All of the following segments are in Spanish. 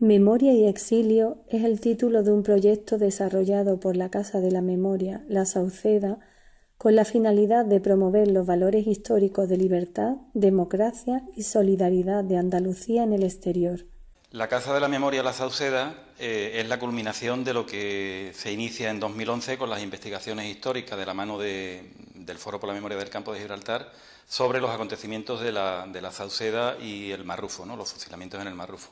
Memoria y exilio es el título de un proyecto desarrollado por la Casa de la Memoria, la Sauceda, con la finalidad de promover los valores históricos de libertad, democracia y solidaridad de Andalucía en el exterior. La Casa de la Memoria La Sauceda es la culminación de lo que se inicia en 2011 con las investigaciones históricas de la mano del Foro por la Memoria del Campo de Gibraltar sobre los acontecimientos de la Sauceda y el Marrufo, ¿no? Los fusilamientos en el Marrufo.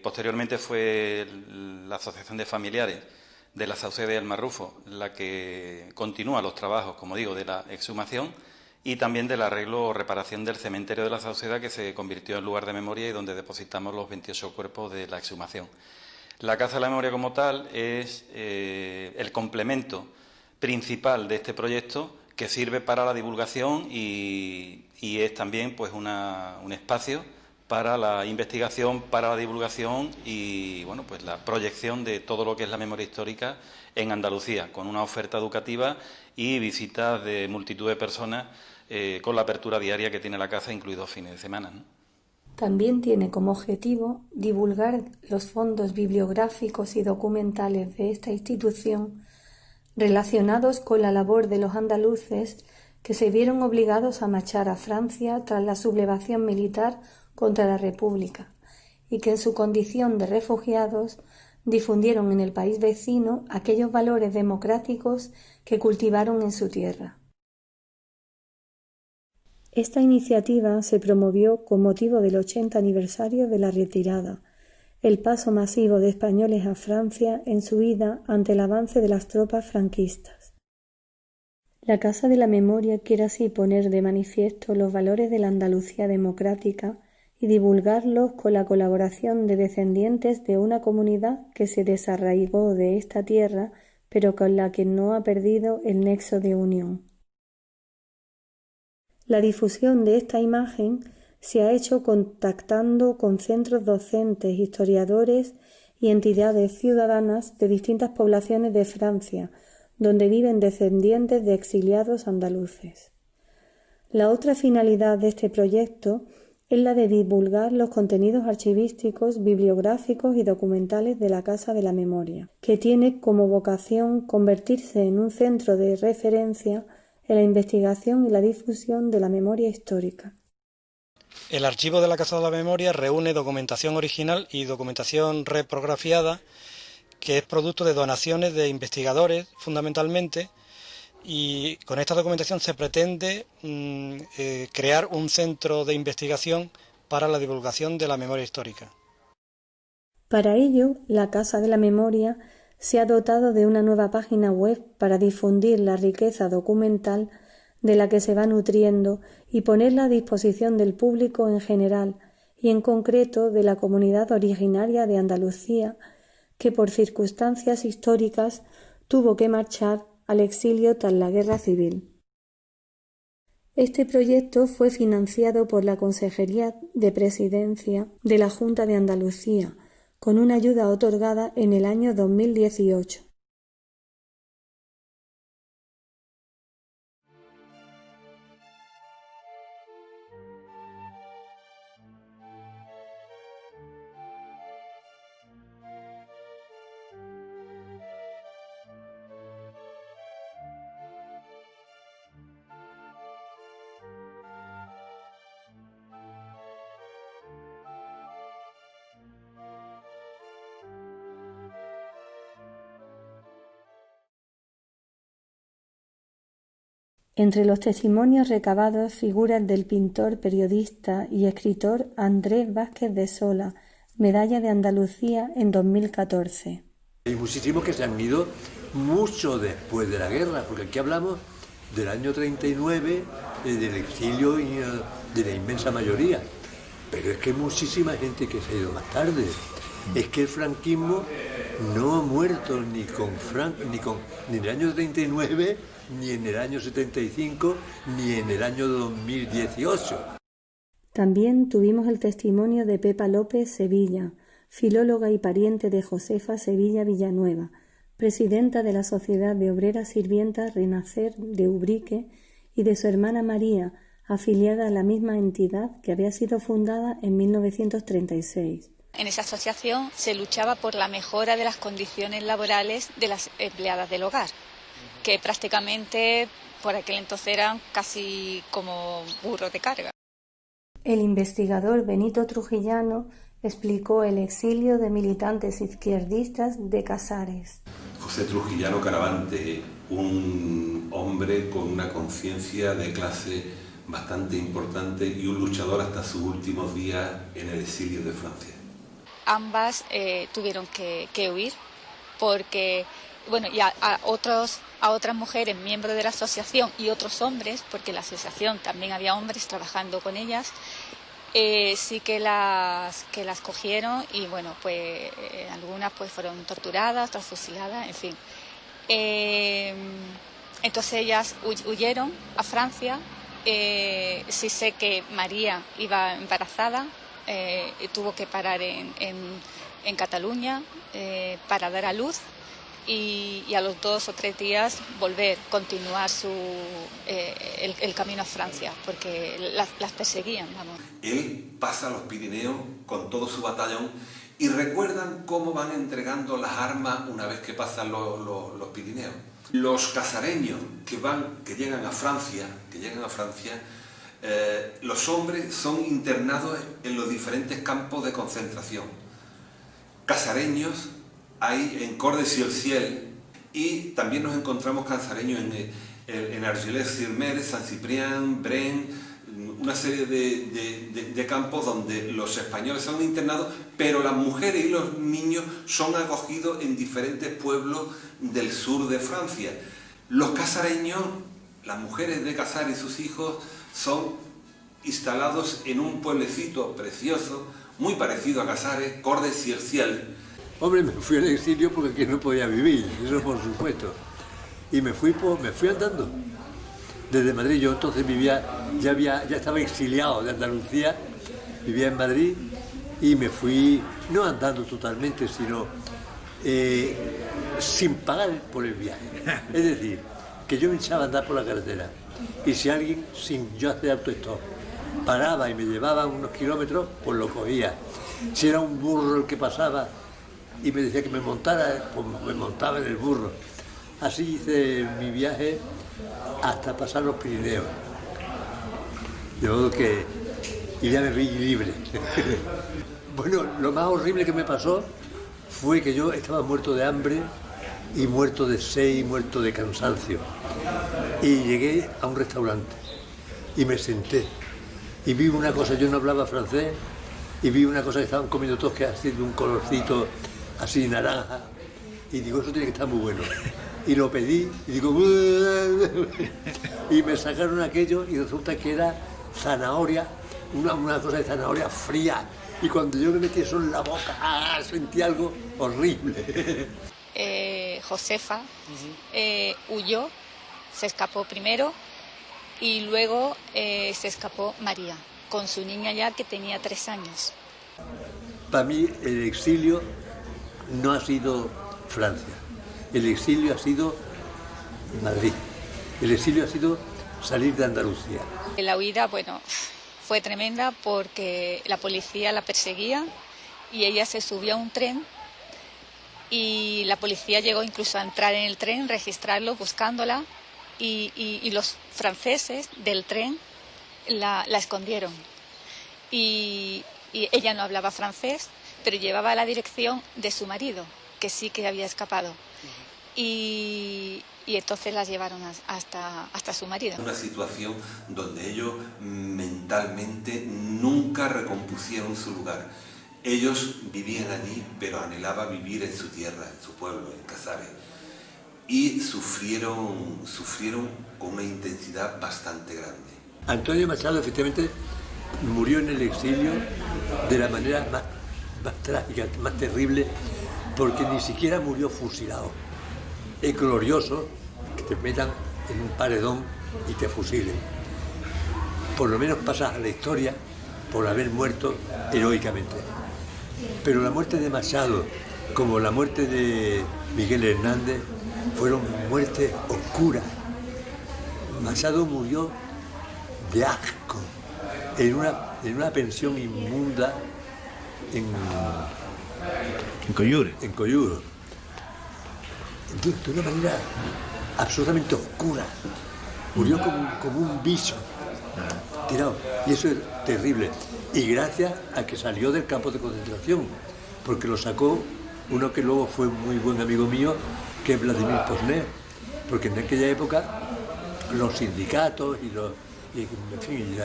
Posteriormente fue la Asociación de Familiares de la Sauceda y el Marrufo la que continúa los trabajos, como digo, de la exhumación y también del arreglo o reparación del cementerio de la Sauceda, que se convirtió en lugar de memoria y donde depositamos los 28 cuerpos de la exhumación. La Casa de la Memoria como tal es el complemento principal de este proyecto, que sirve para la divulgación y es también pues un espacio para la investigación, para la divulgación y bueno, pues la proyección de todo lo que es la memoria histórica en Andalucía, con una oferta educativa y visitas de multitud de personas con la apertura diaria que tiene la casa, incluidos fines de semana, ¿no? También tiene como objetivo divulgar los fondos bibliográficos y documentales de esta institución relacionados con la labor de los andaluces que se vieron obligados a marchar a Francia tras la sublevación militar contra la República y que en su condición de refugiados difundieron en el país vecino aquellos valores democráticos que cultivaron en su tierra. Esta iniciativa se promovió con motivo del 80 aniversario de la retirada, el paso masivo de españoles a Francia en su huida ante el avance de las tropas franquistas. La Casa de la Memoria quiere así poner de manifiesto los valores de la Andalucía democrática y divulgarlos con la colaboración de descendientes de una comunidad que se desarraigó de esta tierra, pero con la que no ha perdido el nexo de unión. La difusión de esta imagen se ha hecho contactando con centros docentes, historiadores y entidades ciudadanas de distintas poblaciones de Francia, donde viven descendientes de exiliados andaluces. La otra finalidad de este proyecto es la de divulgar los contenidos archivísticos, bibliográficos y documentales de la Casa de la Memoria, que tiene como vocación convertirse en un centro de referencia en la investigación y la difusión de la memoria histórica. El archivo de la Casa de la Memoria reúne documentación original y documentación reprografiada, que es producto de donaciones de investigadores fundamentalmente, y con esta documentación se pretende crear un centro de investigación para la divulgación de la memoria histórica. Para ello, la Casa de la Memoria se ha dotado de una nueva página web para difundir la riqueza documental de la que se va nutriendo y ponerla a disposición del público en general y en concreto de la comunidad originaria de Andalucía, que por circunstancias históricas tuvo que marchar al exilio tras la Guerra Civil. Este proyecto fue financiado por la Consejería de Presidencia de la Junta de Andalucía, con una ayuda otorgada en el año 2018. Entre los testimonios recabados figuran del pintor, periodista y escritor Andrés Vázquez de Sola, Medalla de Andalucía en 2014. Hay muchísimos que se han ido mucho después de la guerra, porque aquí hablamos del año 39, del exilio y de la inmensa mayoría. Pero es que hay muchísima gente que se ha ido más tarde. Es que el franquismo no ha muerto ni en el año 39, ni en el año 75, ni en el año 2018. También tuvimos el testimonio de Pepa López Sevilla, filóloga y pariente de Josefa Sevilla Villanueva, presidenta de la Sociedad de Obreras Sirvientas Renacer de Ubrique, y de su hermana María, afiliada a la misma entidad que había sido fundada en 1936. En esa asociación se luchaba por la mejora de las condiciones laborales de las empleadas del hogar, que prácticamente por aquel entonces eran casi como burros de carga. El investigador Benito Trujillano explicó el exilio de militantes izquierdistas de Casares. José Trujillano Caravante, un hombre con una conciencia de clase bastante importante y un luchador hasta sus últimos días en el exilio de Francia. Ambas tuvieron que huir porque, bueno, y a otras mujeres miembros de la asociación y otros hombres, porque en la asociación también había hombres trabajando con ellas, sí que las cogieron y bueno, pues algunas pues fueron torturadas, otras fusiladas, en fin. Entonces ellas huyeron a Francia. Sí sé que María iba embarazada, y tuvo que parar en Cataluña para dar a luz y a los 2 o 3 días continuar el camino a Francia, porque las perseguían, vamos. Él pasa a los Pirineos con todo su batallón y recuerdan cómo van entregando las armas una vez que pasan los Pirineos. Los casareños que llegan a Francia, los hombres son internados en los diferentes campos de concentración. Casareños hay en Cordes-sur-Ciel y también nos encontramos casareños en Argelès-sur-Mer, Saint-Cyprien, Bren, una serie de campos donde los españoles son internados, pero las mujeres y los niños son acogidos en diferentes pueblos del sur de Francia. Los casareños, las mujeres de Casares y sus hijos, son instalados en un pueblecito precioso, muy parecido a Casares, Cordes-sur-Ciel. Hombre, me fui al exilio porque aquí no podía vivir, eso por supuesto. Y me fui andando. Desde Madrid, yo entonces ya estaba exiliado de Andalucía, vivía en Madrid y me fui, no andando totalmente, sino sin pagar por el viaje. Es decir, que yo me echaba a andar por la carretera y si alguien, sin yo hacer autostop, paraba y me llevaba unos kilómetros, pues lo cogía. Si era un burro el que pasaba y me decía que me montara, pues me montaba en el burro. Así hice mi viaje hasta pasar los Pirineos. De modo que y ya me vi libre. Bueno, lo más horrible que me pasó fue que yo estaba muerto de hambre y muerto de sed y muerto de cansancio. Y llegué a un restaurante y me senté y vi una cosa, yo no hablaba francés, y vi una cosa que estaban comiendo todos que así de un colorcito así naranja, y digo, eso tiene que estar muy bueno. Y lo pedí, y digo, y me sacaron aquello, y resulta que era zanahoria, una cosa de zanahoria fría, y cuando yo me metí eso en la boca, sentí algo horrible. Josefa huyó, se escapó primero, y luego se escapó María, con su niña ya que tenía 3 años. Para mí el exilio no ha sido Francia, el exilio ha sido Madrid, el exilio ha sido salir de Andalucía. La huida, bueno, fue tremenda porque la policía la perseguía y ella se subió a un tren y la policía llegó incluso a entrar en el tren, registrarlo, buscándola y los franceses del tren la escondieron. Y ella no hablaba francés, pero llevaba la dirección de su marido, que sí que había escapado. Y entonces las llevaron hasta su marido. Una situación donde ellos mentalmente nunca recompusieron su lugar. Ellos vivían allí, pero anhelaban vivir en su tierra, en su pueblo, en Casares. Y sufrieron con una intensidad bastante grande. Antonio Machado efectivamente murió en el exilio de la manera más trágica, más terrible, porque ni siquiera murió fusilado. Es glorioso que te metan en un paredón y te fusilen. Por lo menos pasas a la historia por haber muerto heroicamente. Pero la muerte de Machado, como la muerte de Miguel Hernández, fueron muertes oscuras. Machado murió de asco, en una pensión inmunda, En Coyure. En Coyuro. De una manera absolutamente oscura. Murió como un bicho, tirado. Y eso es terrible. Y gracias a que salió del campo de concentración, porque lo sacó uno que luego fue muy buen amigo mío, que es Vladimir Posner. Porque en aquella época los sindicatos en fin,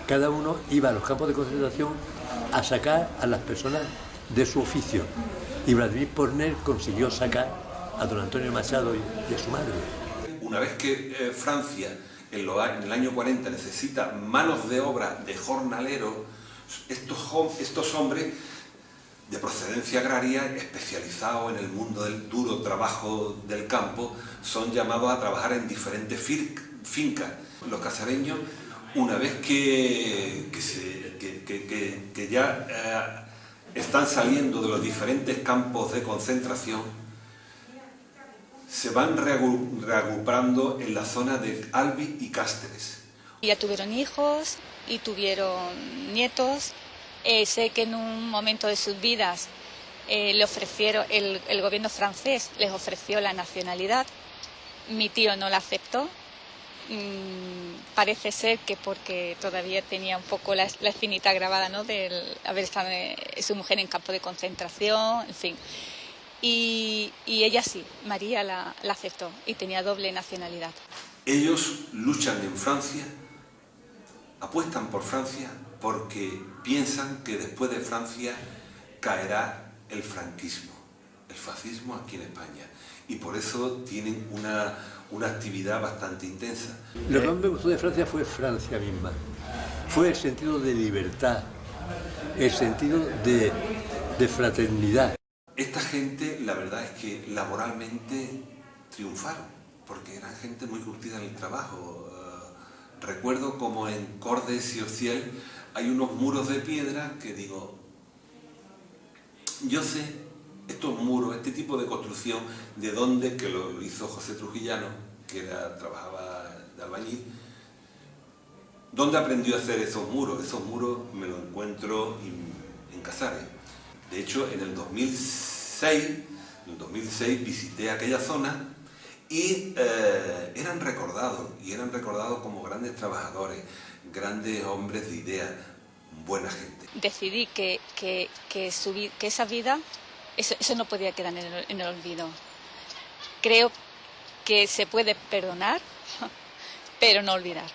cada uno iba a los campos de concentración a sacar a las personas de su oficio. Y Vladimir Posner consiguió sacar a don Antonio Machado y a su madre. Una vez que Francia en el año 40 necesita manos de obra de jornaleros, estos hombres de procedencia agraria, especializados en el mundo del duro trabajo del campo, son llamados a trabajar en diferentes fincas. Los casareños, una vez que ya están saliendo de los diferentes campos de concentración, se van reagrupando en la zona de Albi y Cáceres. Ya tuvieron hijos y tuvieron nietos. Sé que en un momento de sus vidas le ofrecieron, el gobierno francés les ofreció la nacionalidad. Mi tío no la aceptó. Parece ser que porque todavía tenía un poco la espinita grabada, ¿no?, de haber estado su mujer en campo de concentración, en fin. Y ella sí, María la aceptó y tenía doble nacionalidad. Ellos luchan en Francia, apuestan por Francia porque piensan que después de Francia caerá el franquismo, el fascismo aquí en España. Y por eso tienen una actividad bastante intensa. Lo que más me gustó de Francia fue Francia misma. Fue el sentido de libertad, el sentido de fraternidad. Esta gente, la verdad es que laboralmente triunfaron, porque eran gente muy curtida en el trabajo. Recuerdo como en Cordes y Ociel hay unos muros de piedra que digo, yo sé estos muros, este tipo de construcción, de dónde, que lo hizo José Trujillano, que trabajaba de albañil, ¿dónde aprendió a hacer esos muros? Esos muros me los encuentro en Casares. De hecho, en el 2006 visité aquella zona y eran recordados como grandes trabajadores, grandes hombres de idea, buena gente. Decidí que esa vida, eso no podía quedar en el olvido. Creo que se puede perdonar, pero no olvidar.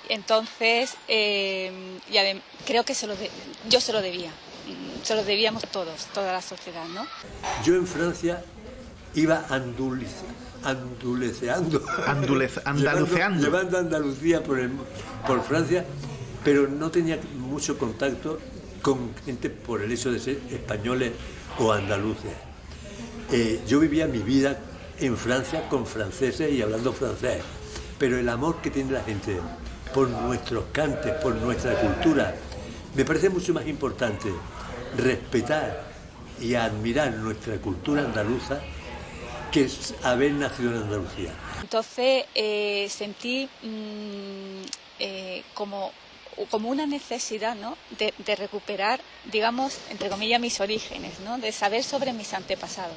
Entonces, creo que yo se lo debía. Se lo debíamos todos, toda la sociedad, ¿no? Yo en Francia iba andaluceando. Llevando Andalucía por Francia, pero no tenía mucho contacto con gente por el hecho de ser españoles o andaluces. Yo vivía mi vida en Francia con franceses y hablando francés, pero el amor que tiene la gente por nuestros cantes, por nuestra cultura, me parece mucho más importante respetar y admirar nuestra cultura andaluza que haber nacido en Andalucía. Entonces sentí como una necesidad, ¿no?, de recuperar, digamos, entre comillas, mis orígenes, ¿no?, de saber sobre mis antepasados.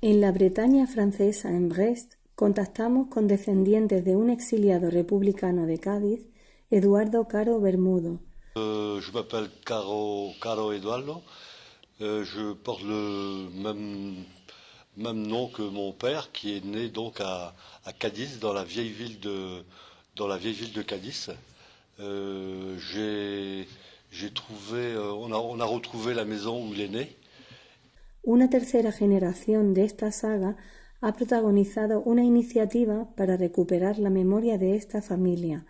En la Bretaña francesa, en Brest, contactamos con descendientes de un exiliado republicano de Cádiz, Eduardo Caro Bermudo. Je m'appelle Caro Eduardo. Je porte le même nom que mon père, qui est né donc à Cadiz, dans la vieille ville de Cadiz. On a retrouvé la maison où il est né. Una tercera generación de esta saga ha protagonizado una iniciativa para recuperar la memoria de esta familia,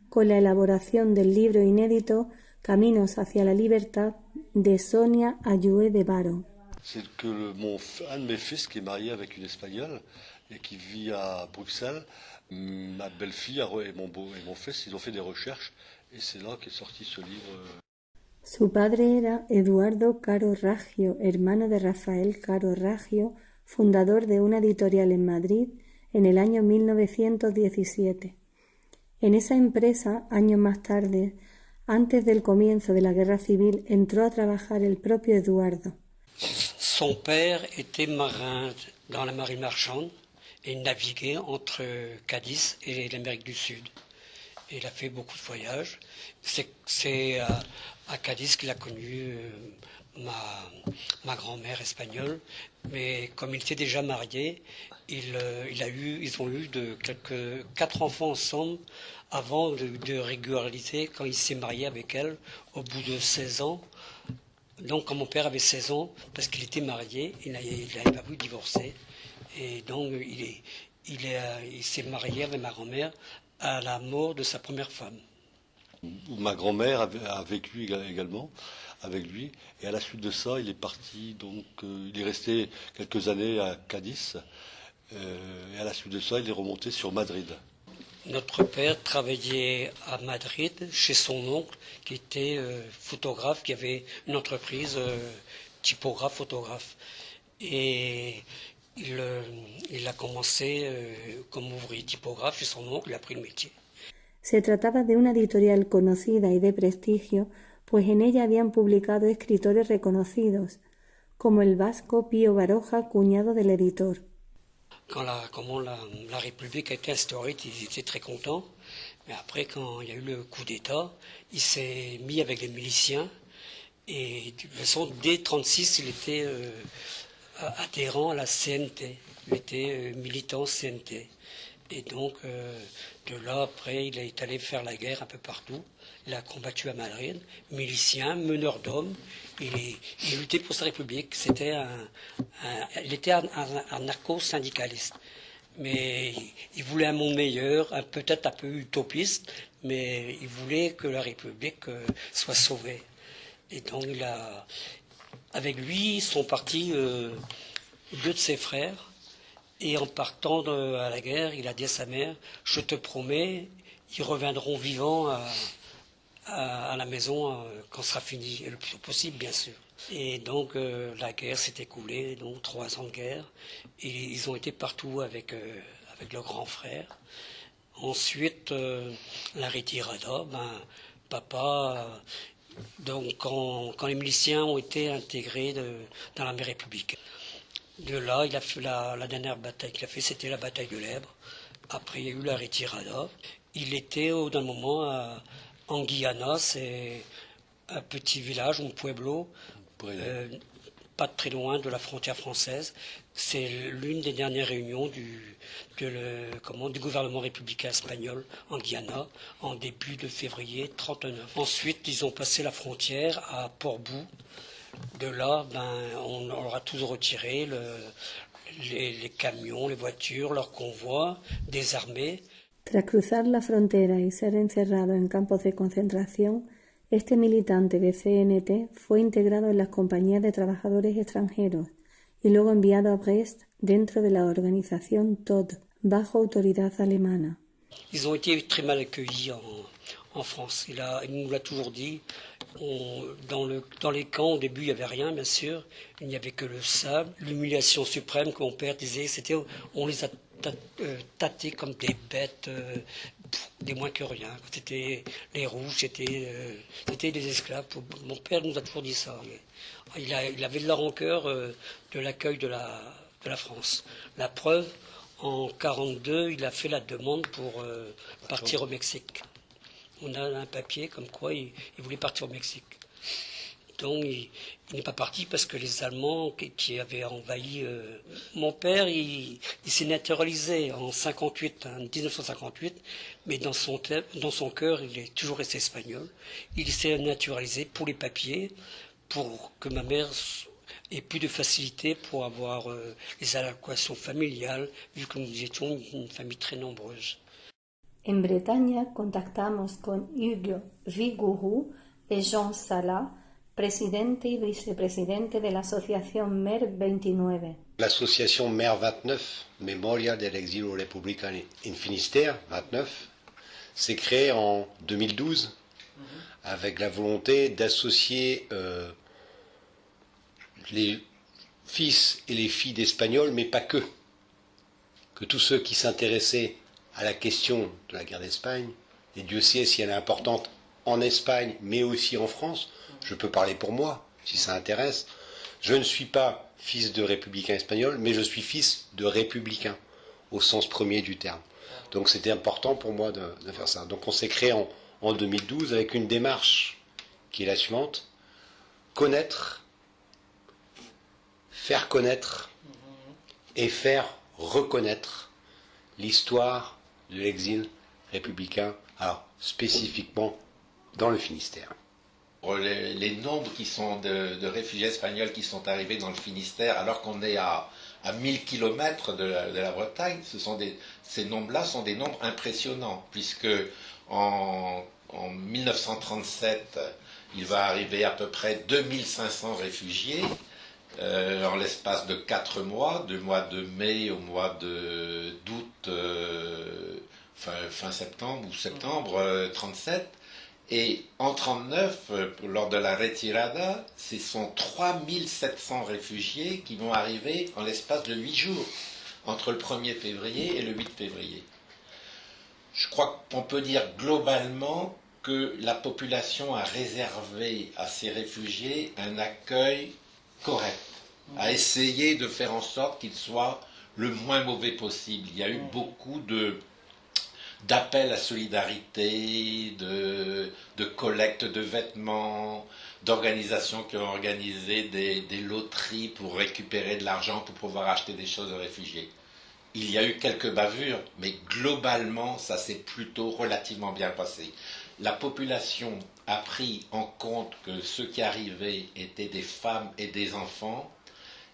con la elaboración del libro inédito Caminos hacia la libertad de Sonia Ayué de Baro. C'est que un de mes fils qui est marié avec une espagnole et qui vit à Bruxelles, ma belle-fille et mon fils, ils ont fait des recherches et c'est là qu'est sorti ce livre. Su padre era Eduardo Caro Raggio, hermano de Rafael Caro Raggio, fundador de una editorial en Madrid en el año 1917. En esa empresa, años más tarde, antes del comienzo de la Guerra Civil, entró a trabajar el propio Eduardo. Son père était marin dans la marine marchande et naviguait entre Cadiz et l'Amérique du Sud. Il a fait beaucoup de voyages. C'est à Cadiz qu'il a connu ma grand-mère espagnole. Mais comme il était déjà marié, ils ont eu 4 enfants ensemble avant de régulariser quand il s'est marié avec elle au bout de 16 ans. Donc quand mon père avait 16 ans, parce qu'il était marié, il n'avait pas voulu divorcer. Et donc il s'est marié avec ma grand-mère à la mort de sa première femme. Ma grand-mère a vécu également avec lui, et à la suite de ça, il est parti, donc il est resté quelques années à Cadiz, et à la suite de ça, il est remonté sur Madrid. Notre père travaillait à Madrid chez son oncle, qui était photographe, qui avait une entreprise typographe-photographe. Et il a commencé comme ouvrier typographe chez son oncle, il a pris le métier. Se trataba de una editorial conocida y de prestigio, pues en ella habían publicado escritores reconocidos, como el vasco Pío Baroja, cuñado del editor. Quand la République a été instaurée, ils étaient très contents. Mais après, quand il y a eu le coup d'État, il s'est mis avec les miliciens. Et de toute façon, dès 1936, il était adhérent à la CNT. Il était militant CNT. Et donc, de là, après, il est allé faire la guerre un peu partout. Il a combattu à Madrid, milicien, meneur d'hommes. Il luttait pour sa République. Il était un narco-syndicaliste. Mais il voulait un monde meilleur, peut-être un peu utopiste, mais il voulait que la République soit sauvée. Et donc, avec lui, sont partis 2 de ses frères. Et en partant à la guerre, il a dit à sa mère, je te promets, ils reviendront vivants à la maison quand ce sera fini, et le plus tôt possible, bien sûr. Et donc la guerre s'est écoulée, donc 3 ans de guerre, et ils ont été partout avec leur grand frère. Ensuite, la retirada, papa, donc quand les miliciens ont été intégrés dans l'armée républicaine. De là, il a fait la dernière bataille qu'il a fait, c'était la bataille de l'Èbre. Après, il y a eu la retirada. Il était d'un moment en Guyana, c'est un petit village, un pueblo, pas très loin de la frontière française. C'est l'une des dernières réunions du gouvernement républicain espagnol en Guyana, en début de février 1939. Ensuite, ils ont passé la frontière à Port-Bou. De là, on leur a tous retiré les camions, les voitures, leurs convois, désarmés. Tras cruzar la frontera y ser encerrado en campos de concentración, este militante de CNT fue integrado en las compañías de trabajadores extranjeros y luego enviado a Brest dentro de la organización TOD, bajo autoridad alemana. Ils ont été très mal accueillis en France. Il nous l'a toujours dit. Dans les camps, au début, il n'y avait rien, bien sûr. Il n'y avait que le sable. L'humiliation suprême, que mon père disait, c'était on les a tâtés comme des bêtes, des moins que rien. C'était les rouges, c'était des esclaves. Mon père nous a toujours dit ça. Il avait de la rancœur de l'accueil de la France. La preuve, en 1942, il a fait la demande pour partir au Mexique. On a un papier comme quoi il voulait partir au Mexique. Donc il n'est pas parti parce que les Allemands qui avaient envahi... Mon père, il s'est naturalisé en 1958, mais dans son cœur, il est toujours resté espagnol. Il s'est naturalisé pour les papiers, pour que ma mère ait plus de facilité pour avoir les allocations familiales, vu que nous étions une famille très nombreuse. En Bretaña contactamos con Hugo Vigouroux et Jean Salat, presidente y vicepresidente de la asociación MER 29. L'association MER 29, Memoria del Exilio Republicano en Finistère 29, s'est créée en 2012 avec la volonté d'associer les fils et les filles d'Espagnols, mais pas que tous ceux qui s'intéressaient à la question de la guerre d'Espagne, et Dieu sait si elle est importante en Espagne, mais aussi en France. Je peux parler pour moi, si ça intéresse. Je ne suis pas fils de républicain espagnol, mais je suis fils de républicain, au sens premier du terme. Donc c'était important pour moi de faire ça. Donc on s'est créé en 2012 avec une démarche qui est la suivante: connaître, faire connaître et faire reconnaître l'histoire de l'exil républicain, alors spécifiquement dans le Finistère. Les nombres qui sont de réfugiés espagnols qui sont arrivés dans le Finistère, alors qu'on est à 1000 km de la Bretagne, ces nombres-là sont des nombres impressionnants, puisque en 1937, il va arriver à peu près 2500 réfugiés en l'espace de 4 mois, du mois de mai au mois d'août, fin septembre ou septembre 37. Et en 1939, lors de la retirada, ce sont 3700 réfugiés qui vont arriver en l'espace de 8 jours, entre le 1er février et le 8 février. Je crois qu'on peut dire globalement que la population a réservé à ces réfugiés un accueil correct, a essayé de faire en sorte qu'ils soient le moins mauvais possible. Il y a eu beaucoup d'appels à solidarité, de collecte de vêtements, d'organisations qui ont organisé des loteries pour récupérer de l'argent pour pouvoir acheter des choses aux réfugiés. Il y a eu quelques bavures, mais globalement, ça s'est plutôt relativement bien passé. La population a pris en compte que ceux qui arrivaient étaient des femmes et des enfants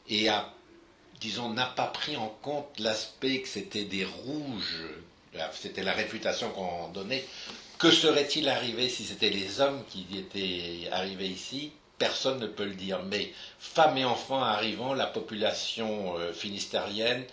et n'a pas pris en compte l'aspect que c'était des rouges. C'était la réputation qu'on donnait. Que serait-il arrivé si c'était les hommes qui étaient arrivés ici? Personne ne peut le dire. Mais femmes et enfants arrivant, la population finistérienne,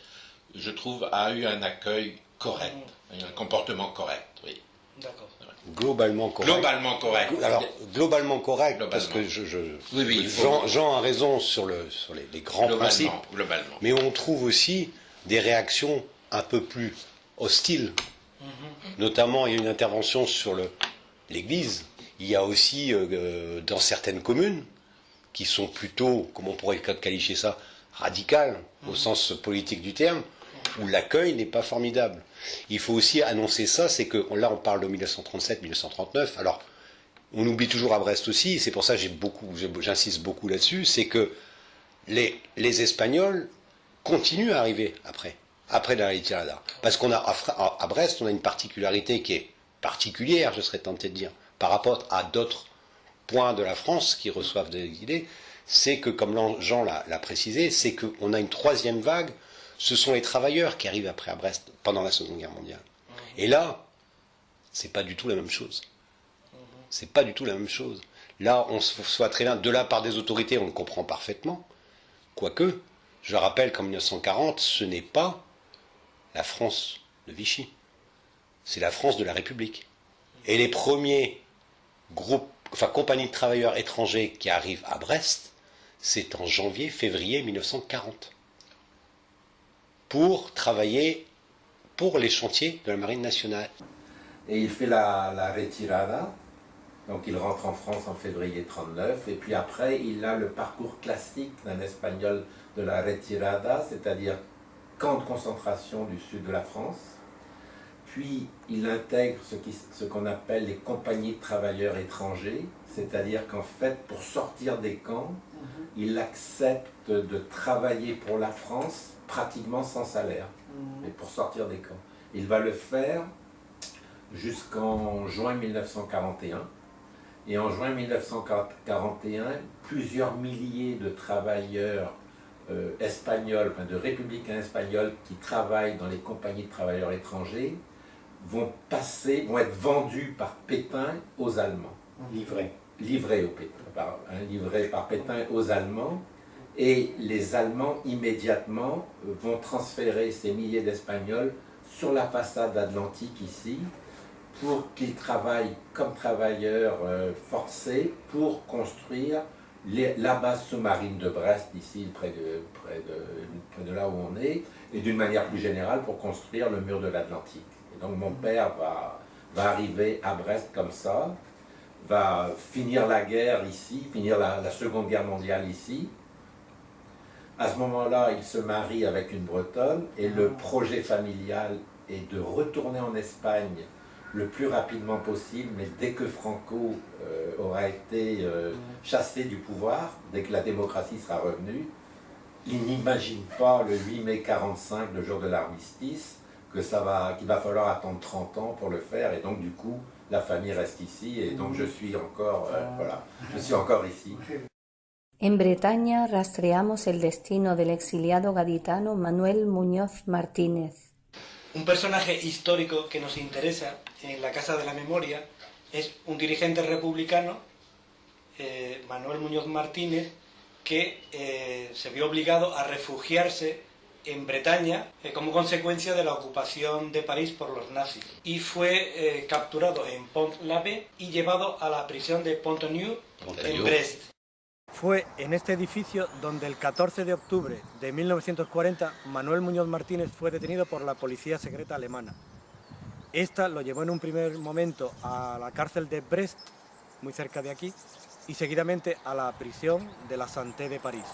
je trouve, a eu un accueil correct, un comportement correct. Oui. D'accord. Globalement correct. Globalement correct. Alors, globalement correct, parce que Jean a raison sur les grands principes. Globalement. Mais on trouve aussi des réactions un peu plus hostiles. Notamment, il y a une intervention sur l'Église. Il y a aussi, dans certaines communes, qui sont plutôt, comment on pourrait qualifier ça, radicales, au sens politique du terme, où l'accueil n'est pas formidable. Il faut aussi annoncer ça, c'est que là on parle de 1937-1939, alors on oublie toujours à Brest aussi, c'est pour ça que j'insiste beaucoup là-dessus, c'est que les Espagnols continuent à arriver après la retirada. Parce qu'on a à Brest, on a une particularité qui est particulière, je serais tenté de dire, par rapport à d'autres points de la France qui reçoivent des exilés, c'est que, comme Jean l'a précisé, c'est qu'on a une troisième vague. Ce sont les travailleurs qui arrivent après à Brest pendant la Seconde Guerre mondiale. Et là, c'est pas du tout la même chose. C'est pas du tout la même chose. Là, on se soit très bien, de la part des autorités, on le comprend parfaitement. Quoique, je rappelle qu'en 1940, ce n'est pas la France de Vichy. C'est la France de la République. Et les premiers compagnies de travailleurs étrangers qui arrivent à Brest, c'est en janvier-février 1940. Pour travailler pour les chantiers de la Marine nationale. Et il fait la retirada, donc il rentre en France en février 1939, et puis après il a le parcours classique d'un Espagnol de la retirada, c'est-à-dire camp de concentration du sud de la France, puis il intègre ce qu'on appelle les compagnies de travailleurs étrangers, c'est-à-dire qu'en fait, pour sortir des camps, il accepte de travailler pour la France pratiquement sans salaire, mais pour sortir des camps. Il va le faire jusqu'en juin 1941, et en juin 1941, plusieurs milliers de travailleurs espagnols, enfin de républicains espagnols qui travaillent dans les compagnies de travailleurs étrangers, vont être vendus par Pétain aux Allemands. Livrés par Pétain aux Allemands, et les Allemands immédiatement vont transférer ces milliers d'Espagnols sur la façade atlantique ici, pour qu'ils travaillent comme travailleurs forcés pour construire la base sous-marine de Brest, ici près de là où on est, et d'une manière plus générale pour construire le mur de l'Atlantique. Et donc mon père va arriver à Brest comme ça, va finir la guerre ici, finir la Seconde Guerre mondiale ici. À ce moment-là, il se marie avec une Bretonne et le projet familial est de retourner en Espagne le plus rapidement possible, mais dès que Franco aura été chassé du pouvoir, dès que la démocratie sera revenue, il n'imagine pas le 8 mai 45, le jour de l'armistice, qu'il va falloir attendre 30 ans pour le faire, et donc du coup, la famille reste ici, et donc je suis encore ici. En Bretaña rastreamos el destino del exiliado gaditano Manuel Muñoz Martínez. Un personaje histórico que nos interesa en la Casa de la Memoria es un dirigente republicano, Manuel Muñoz Martínez, que se vio obligado a refugiarse en Bretaña como consecuencia de la ocupación de París por los nazis, y fue capturado en Pont-l'Abbé y llevado a la prisión de Pont-Neuf en Brest. Fue en este edificio donde el 14 de octubre de 1940 Manuel Muñoz Martínez fue detenido por la policía secreta alemana. Esta lo llevó en un primer momento a la cárcel de Brest, muy cerca de aquí, y seguidamente a la prisión de la Santé de París.